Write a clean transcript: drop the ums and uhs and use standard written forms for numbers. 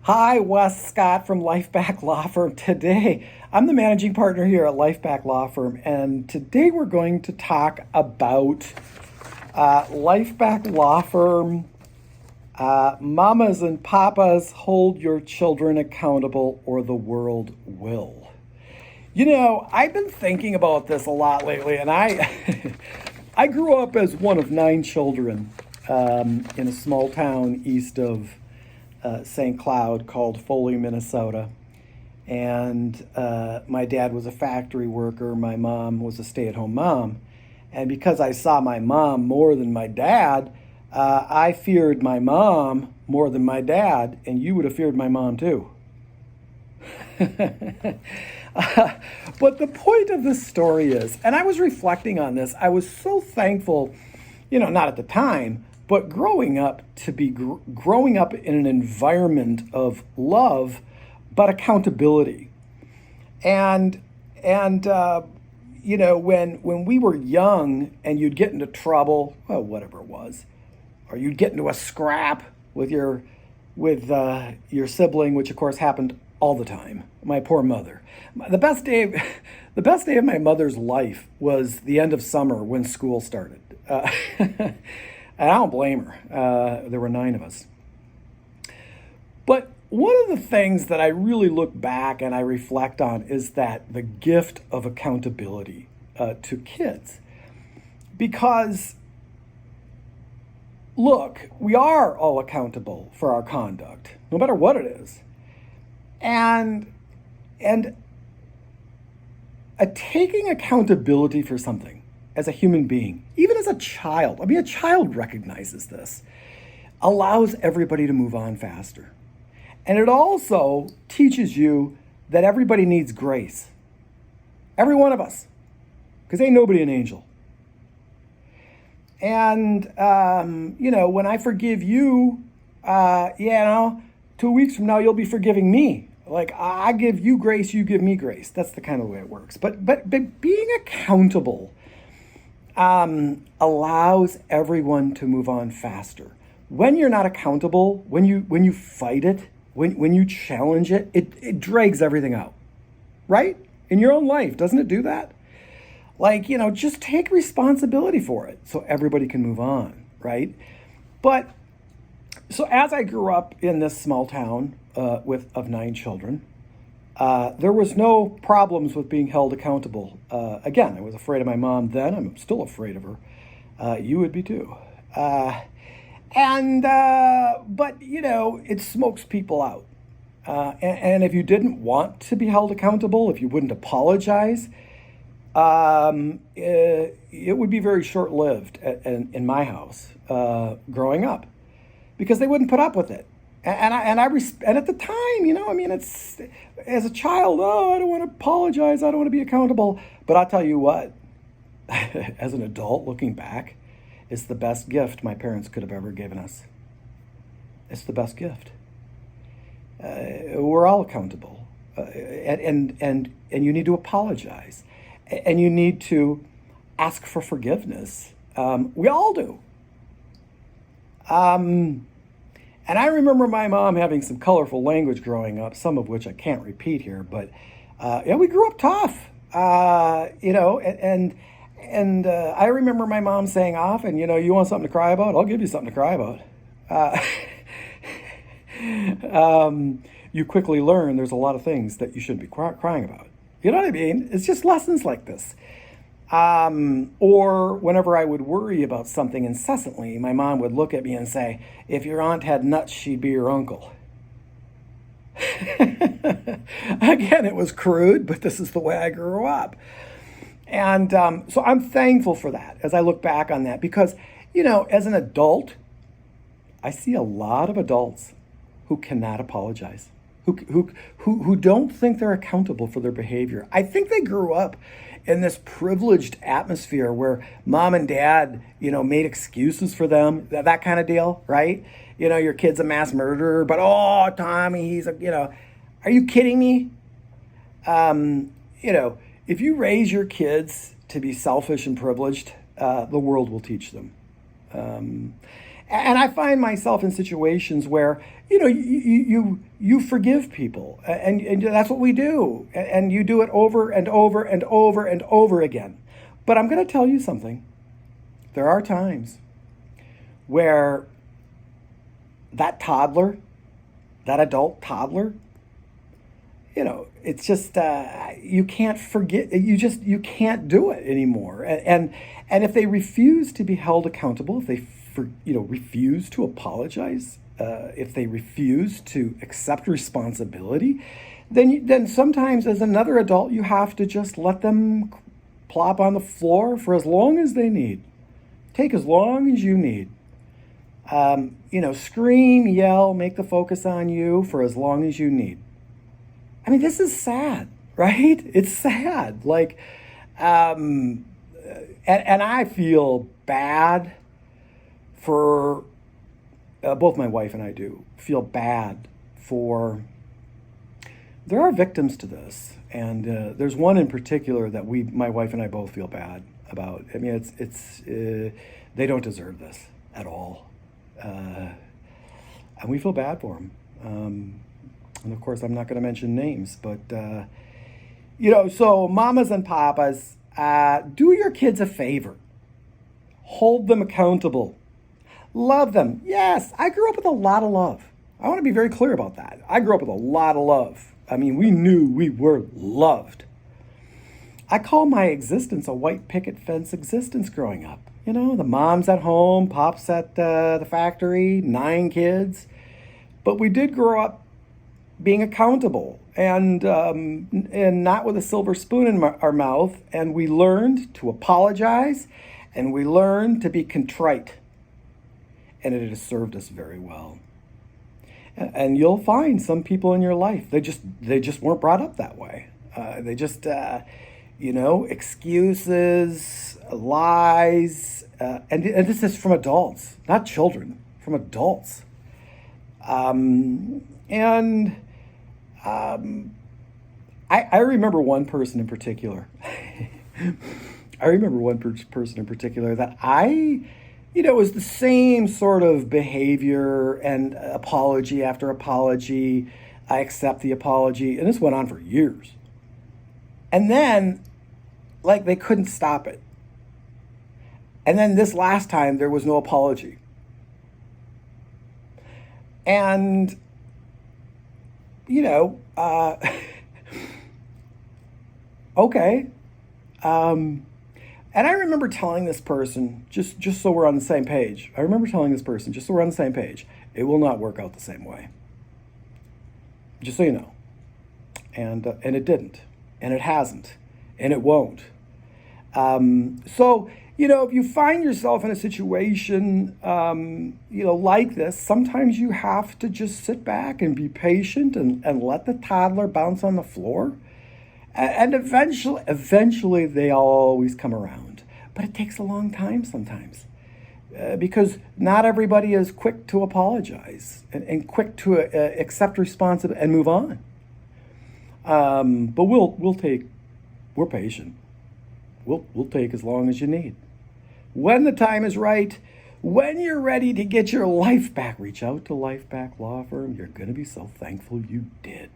Hi, Wes Scott from LifeBack Law Firm. Today, I'm the managing partner here at LifeBack Law Firm, and today we're going to talk about LifeBack Law Firm. Mamas and papas, hold your children accountable or the world will. I've been thinking about this a lot lately, and I grew up as one of 9 children in a small town east of St. Cloud called Foley, Minnesota. And my dad was a factory worker. My mom was a stay-at-home mom. And because I saw my mom more than my dad, I feared my mom more than my dad, and you would have feared my mom too. But the point of this story is, and I was reflecting on this, I was so thankful, not at the time, but growing up to be growing up in an environment of love, but accountability. And when we were young and you'd get into trouble, well, whatever it was, or you'd get into a scrap with your sibling, which of course happened all the time. My poor mother. The best day of my mother's life was the end of summer when school started. And I don't blame her. There were 9 of us. But one of the things that I really look back and I reflect on is that the gift of accountability to kids. Because, look, we are all accountable for our conduct, no matter what it is. And taking accountability for something as a human being, even as a child, a child recognizes this, allows everybody to move on faster. And it also teaches you that everybody needs grace. Every one of us. Because ain't nobody an angel. And, when I forgive you, 2 weeks from now, you'll be forgiving me. Like, I give you grace, you give me grace. That's the kind of way it works. But being accountable allows everyone to move on faster. When you're not accountable, when you fight it, when you challenge it, it drags everything out, right? In your own life, doesn't it do that? Like, just take responsibility for it so everybody can move on, right? But so as I grew up in this small town of 9 children, there was no problems with being held accountable. Again, I was afraid of my mom then. I'm still afraid of her. You would be too. But it smokes people out. And if you didn't want to be held accountable, if you wouldn't apologize, it would be very short-lived in my house growing up, because they wouldn't put up with it. And at the time, it's as a child, I don't want to apologize, I don't want to be accountable. But I'll tell you what, as an adult looking back, it's the best gift my parents could have ever given us. It's the best gift. We're all accountable, and you need to apologize, and you need to ask for forgiveness. We all do. And I remember my mom having some colorful language growing up, some of which I can't repeat here, but we grew up tough, and I remember my mom saying often, you want something to cry about? I'll give you something to cry about. You quickly learn there's a lot of things that you shouldn't be crying about. You know what I mean? It's just lessons like this. Or whenever I would worry about something incessantly, my mom would look at me and say, if your aunt had nuts, she'd be your uncle. Again, it was crude, but this is the way I grew up. And so I'm thankful for that as I look back on that, because, as an adult, I see a lot of adults who cannot apologize, who don't think they're accountable for their behavior. I think they grew up in this privileged atmosphere where mom and dad, made excuses for them, that kind of deal, right? Your kid's a mass murderer, but Tommy, he's are you kidding me? If you raise your kids to be selfish and privileged, the world will teach them. And I find myself in situations where, you forgive people, and that's what we do. And you do it over and over and over and over again. But I'm going to tell you something. There are times where that toddler, that adult toddler, it's just, you can't forget, you can't do it anymore. And if they refuse to be held accountable, if they refuse to apologize, if they refuse to accept responsibility, then sometimes as another adult, you have to just let them plop on the floor for as long as they need. Take as long as you need. Scream, yell, make the focus on you for as long as you need. I mean, this is sad, right? It's sad. And I feel bad for, both my wife and I do feel bad for, there are victims to this. And there's one in particular that my wife and I both feel bad about. I mean, they don't deserve this at all. And we feel bad for them. And of course, I'm not going to mention names, but, so mamas and papas, do your kids a favor. Hold them accountable. Love them. Yes, I grew up with a lot of love. I want to be very clear about that. I grew up with a lot of love. I mean, we knew we were loved. I call my existence a white picket fence existence growing up. The mom's at home, pop's at the factory, 9 kids. But we did grow up being accountable and not with a silver spoon in our mouth. And we learned to apologize, and we learned to be contrite. And it has served us very well. And you'll find some people in your life, they just weren't brought up that way. They just, excuses, lies, and this is from adults, not children, from adults. I remember one person in particular. That it was the same sort of behavior and apology after apology. I accept the apology. And this went on for years. And then, they couldn't stop it. And then this last time, there was no apology. And, okay. And I remember telling this person, just so we're on the same page, it will not work out the same way. Just so you know. And it didn't. And it hasn't. And it won't. So, if you find yourself in a situation, like this, sometimes you have to just sit back and be patient and let the toddler bounce on the floor. And eventually they always come around. But it takes a long time sometimes. Because not everybody is quick to apologize and quick to accept responsibility and move on. But we're patient. We'll take as long as you need. When the time is right, when you're ready to get your life back, reach out to LifeBack Law Firm. You're going to be so thankful you did.